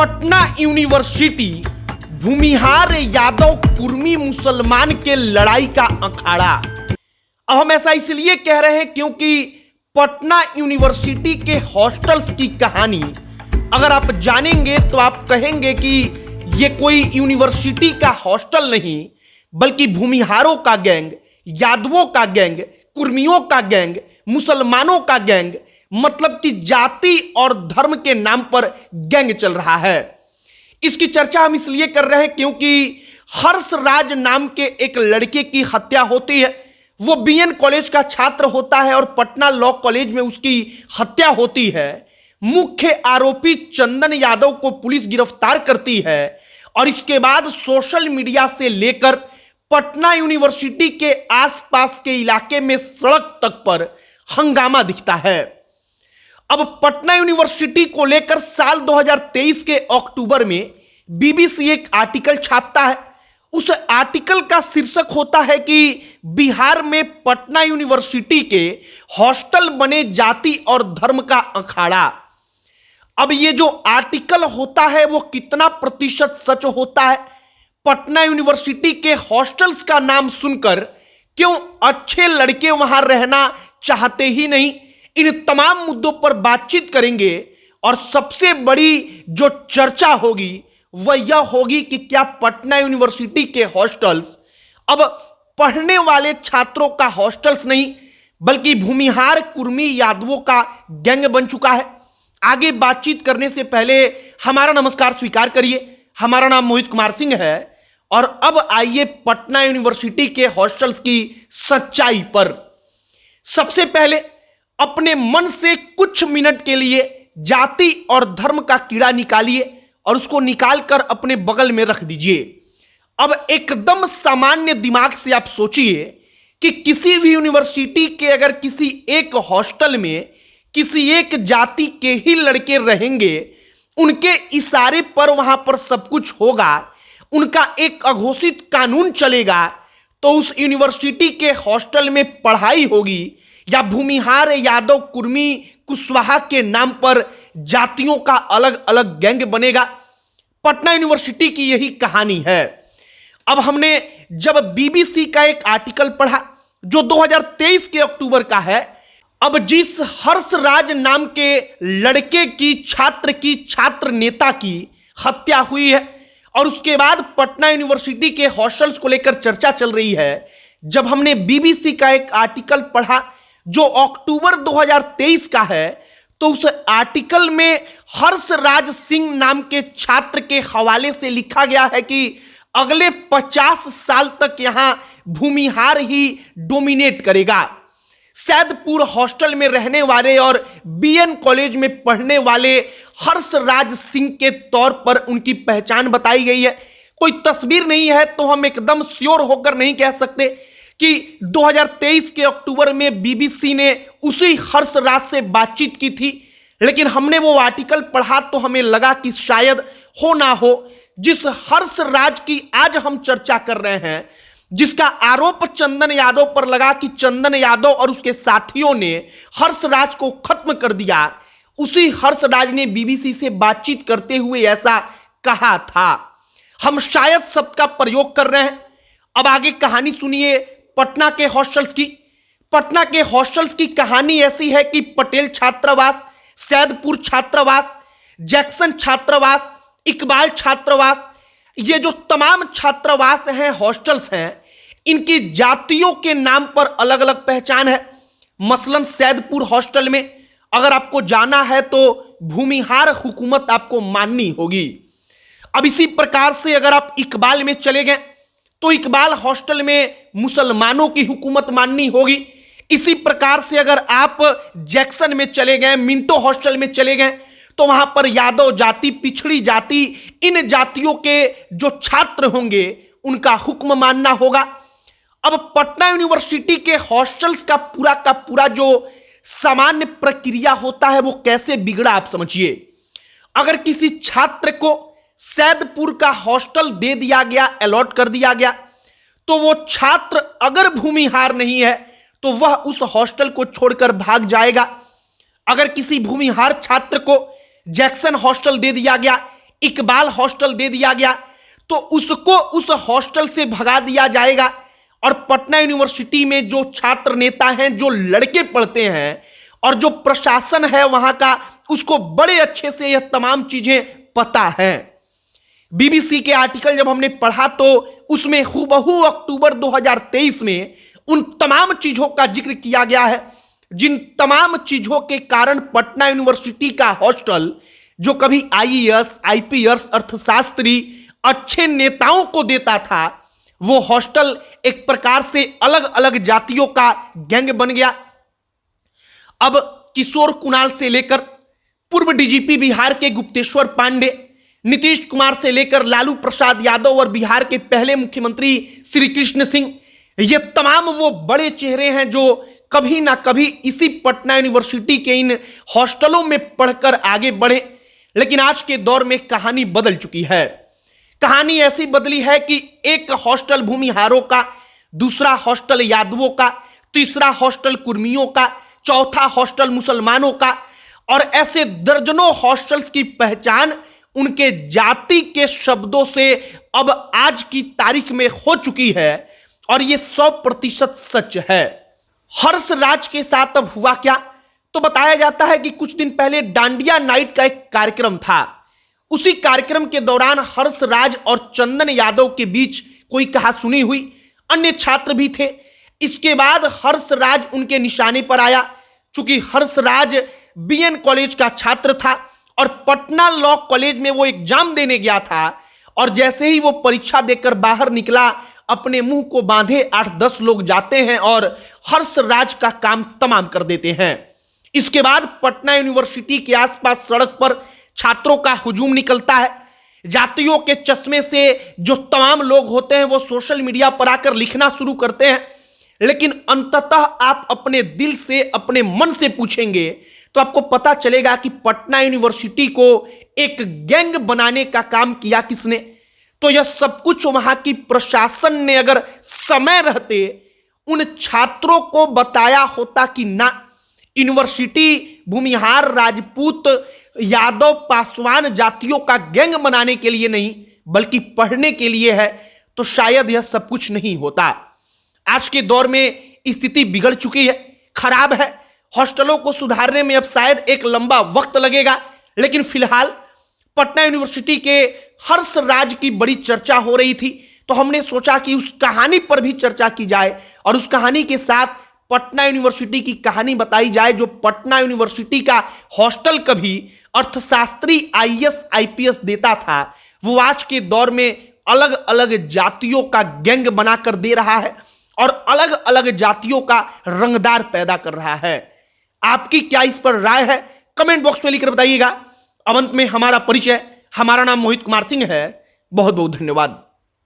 Patna university Bhumihar Yadav Kurmi मुसलमान के लड़ाई का अखाड़ा। अब हम ऐसा इसलिए कह रहे हैं क्योंकि पटना यूनिवर्सिटी के हॉस्टल्स की कहानी अगर आप जानेंगे तो आप कहेंगे कि ये कोई यूनिवर्सिटी का हॉस्टल नहीं बल्कि भूमिहारों का गैंग, यादवों का गैंग, कुर्मियों का गैंग, मुसलमानों का गैंग, मतलब कि जाति और धर्म के नाम पर गैंग चल रहा है। इसकी चर्चा हम इसलिए कर रहे हैं क्योंकि हर्ष राज नाम के एक लड़के की हत्या होती है। वो बीएन कॉलेज का छात्र होता है और पटना लॉ कॉलेज में उसकी हत्या होती है। मुख्य आरोपी चंदन यादव को पुलिस गिरफ्तार करती है और इसके बाद सोशल मीडिया से लेकर पटना यूनिवर्सिटी के आसपास के इलाके में सड़क तक पर हंगामा दिखता है। अब पटना यूनिवर्सिटी को लेकर साल 2023 के अक्टूबर में बीबीसी एक आर्टिकल छापता है। उस आर्टिकल का शीर्षक होता है कि बिहार में पटना यूनिवर्सिटी के हॉस्टल बने जाति और धर्म का अखाड़ा। अब ये जो आर्टिकल होता है वो कितना प्रतिशत सच होता है? पटना यूनिवर्सिटी के हॉस्टल्स का नाम सुनकर क्यों अच्छे लड़के वहां रहना चाहते ही नहीं? इन तमाम मुद्दों पर बातचीत करेंगे और सबसे बड़ी जो चर्चा होगी वह यह होगी कि क्या पटना यूनिवर्सिटी के हॉस्टल्स अब पढ़ने वाले छात्रों का हॉस्टल्स नहीं बल्कि भूमिहार कुर्मी यादवों का गैंग बन चुका है। आगे बातचीत करने से पहले हमारा नमस्कार स्वीकार करिए। हमारा नाम मोहित कुमार सिंह है और अब आइए पटना यूनिवर्सिटी के हॉस्टल्स की सच्चाई पर। सबसे पहले अपने मन से कुछ मिनट के लिए जाति और धर्म का कीड़ा निकालिए और उसको निकालकर अपने बगल में रख दीजिए। अब एकदम सामान्य दिमाग से आप सोचिए कि किसी भी यूनिवर्सिटी के अगर किसी एक हॉस्टल में किसी एक जाति के ही लड़के रहेंगे, उनके इशारे पर वहां पर सब कुछ होगा, उनका एक अघोषित कानून चलेगा, तो उस यूनिवर्सिटी के हॉस्टल में पढ़ाई होगी या भूमिहार यादव कुर्मी कुशवाहा के नाम पर जातियों का अलग अलग गैंग बनेगा। पटना यूनिवर्सिटी की यही कहानी है। अब हमने जब बीबीसी का एक आर्टिकल पढ़ा जो 2023 के अक्टूबर का है, अब जिस हर्ष राज नाम के लड़के की छात्र नेता की हत्या हुई है और उसके बाद पटना यूनिवर्सिटी के हॉस्टल्स को लेकर चर्चा चल रही है, जब हमने बीबीसी का एक आर्टिकल पढ़ा जो अक्टूबर 2023 का है, तो उस आर्टिकल में हर्ष राज सिंह नाम के छात्र के हवाले से लिखा गया है कि अगले 50 साल तक यहां भूमिहार ही डोमिनेट करेगा। सैदपुर हॉस्टल में रहने वाले और बीएन कॉलेज में पढ़ने वाले हर्ष राज सिंह के तौर पर उनकी पहचान बताई गई है। कोई तस्वीर नहीं है तो हम एकदम श्योर होकर नहीं कह सकते कि 2023 के अक्टूबर में बीबीसी ने उसी हर्ष राज से बातचीत की थी, लेकिन हमने वो आर्टिकल पढ़ा तो हमें लगा कि शायद हो ना हो जिस हर्ष राज की आज हम चर्चा कर रहे हैं, जिसका आरोप चंदन यादव पर लगा कि चंदन यादव और उसके साथियों ने हर्ष राज को खत्म कर दिया, उसी हर्ष राज ने बीबीसी से बातचीत करते हुए ऐसा कहा था। हम शायद शब्द का प्रयोग कर रहे हैं। अब आगे कहानी सुनिए पटना के हॉस्टल्स की। पटना के हॉस्टल्स की कहानी ऐसी है कि पटेल छात्रावास, सैदपुर छात्रावास, जैक्सन छात्रावास, इकबाल छात्रावास, ये जो तमाम छात्रावास हैं, हॉस्टल्स हैं, इनकी जातियों के नाम पर अलग अलग पहचान है। मसलन सैदपुर हॉस्टल में अगर आपको जाना है तो भूमिहार हुकूमत आपको माननी होगी। अब इसी प्रकार से अगर आप इकबाल में चले गए तो इकबाल हॉस्टल में मुसलमानों की हुकूमत माननी होगी। इसी प्रकार से अगर आप जैक्सन में चले गए, मिंटो हॉस्टल में चले गए, तो वहां पर यादव जाति, पिछड़ी जाति, इन जातियों के जो छात्र होंगे उनका हुक्म मानना होगा। अब पटना यूनिवर्सिटी के हॉस्टल्स का पूरा जो सामान्य प्रक्रिया होता है वो कैसे बिगड़ा आप समझिए। अगर किसी छात्र को सैदपुर का हॉस्टल दे दिया गया, अलॉट कर दिया गया, तो वो छात्र अगर भूमिहार नहीं है तो वह उस हॉस्टल को छोड़कर भाग जाएगा। अगर किसी भूमिहार छात्र को जैक्सन हॉस्टल दे दिया गया, इकबाल हॉस्टल दे दिया गया तो उसको उस हॉस्टल से भगा दिया जाएगा और पटना यूनिवर्सिटी में जो छात्र नेता हैं, जो लड़के पढ़ते हैं और जो प्रशासन है वहां का, उसको बड़े अच्छे से यह तमाम चीजें पता है। बीबीसी के आर्टिकल जब हमने पढ़ा तो उसमें हूबहू अक्टूबर 2023 में उन तमाम चीजों का जिक्र किया गया है जिन तमाम चीजों के कारण पटना यूनिवर्सिटी का हॉस्टल, जो कभी आईएएस, आईपीएस, अर्थशास्त्री, अच्छे नेताओं को देता था, वो हॉस्टल एक प्रकार से अलग अलग जातियों का गैंग बन गया। अब किशोर कुणाल से लेकर पूर्व डीजीपी बिहार के गुप्तेश्वर पांडे, नीतीश कुमार से लेकर लालू प्रसाद यादव और बिहार के पहले मुख्यमंत्री श्री कृष्ण सिंह, ये तमाम वो बड़े चेहरे हैं जो कभी ना कभी इसी पटना यूनिवर्सिटी के इन हॉस्टलों में पढ़कर आगे बढ़े। लेकिन आज के दौर में कहानी बदल चुकी है। कहानी ऐसी बदली है कि एक हॉस्टल भूमिहारों का, दूसरा हॉस्टल यादवों का, तीसरा हॉस्टल कुर्मियों का, चौथा हॉस्टल मुसलमानों का, और ऐसे दर्जनों हॉस्टल्स की पहचान उनके जाति के शब्दों से अब आज की तारीख में हो चुकी है और यह 100% सच है। हर्ष राज के साथ अब हुआ क्या, तो बताया जाता है कि कुछ दिन पहले डांडिया नाइट का एक कार्यक्रम था। उसी कार्यक्रम के दौरान हर्ष राज और चंदन यादव के बीच कोई कहासुनी हुई, अन्य छात्र भी थे। इसके बाद हर्ष राज उनके निशाने पर आया। चूंकि हर्ष राज बीएन कॉलेज का छात्र था और पटना लॉ कॉलेज में वो एग्जाम देने गया था, और जैसे ही वो परीक्षा देकर बाहर निकला, अपने मुंह को बांधे 8-10 लोग जाते हैं और हर्ष राज का काम तमाम कर देते हैं। इसके बाद पटना यूनिवर्सिटी के आसपास सड़क पर छात्रों का हुजूम निकलता है। जातियों के चश्मे से जो तमाम लोग होते हैं वो सोशल मीडिया पर आकर लिखना शुरू करते हैं। लेकिन अंततः आप अपने दिल से, अपने मन से पूछेंगे तो आपको पता चलेगा कि पटना यूनिवर्सिटी को एक गैंग बनाने का काम किया किसने। तो यह सब कुछ वहां की प्रशासन ने अगर समय रहते उन छात्रों को बताया होता कि ना, यूनिवर्सिटी भूमिहार, राजपूत, यादव, पासवान जातियों का गैंग बनाने के लिए नहीं बल्कि पढ़ने के लिए है, तो शायद यह सब कुछ नहीं होता। आज के दौर में स्थिति बिगड़ चुकी है, खराब है। हॉस्टलों को सुधारने में अब शायद एक लंबा वक्त लगेगा, लेकिन फिलहाल पटना यूनिवर्सिटी के हर्ष राज की बड़ी चर्चा हो रही थी, तो हमने सोचा कि उस कहानी पर भी चर्चा की जाए और उस कहानी के साथ पटना यूनिवर्सिटी की कहानी बताई जाए, जो पटना यूनिवर्सिटी का हॉस्टल कभी अर्थशास्त्री, आईएएस, आईपीएस देता था, वो आज के दौर में अलग अलग जातियों का गैंग बनाकर दे रहा है और अलग अलग जातियों का रंगदार पैदा कर रहा है। आपकी क्या इस पर राय है, कमेंट बॉक्स में लिखकर बताइएगा। अब अंत में हमारा परिचय, हमारा नाम मोहित कुमार सिंह है। बहुत बहुत धन्यवाद।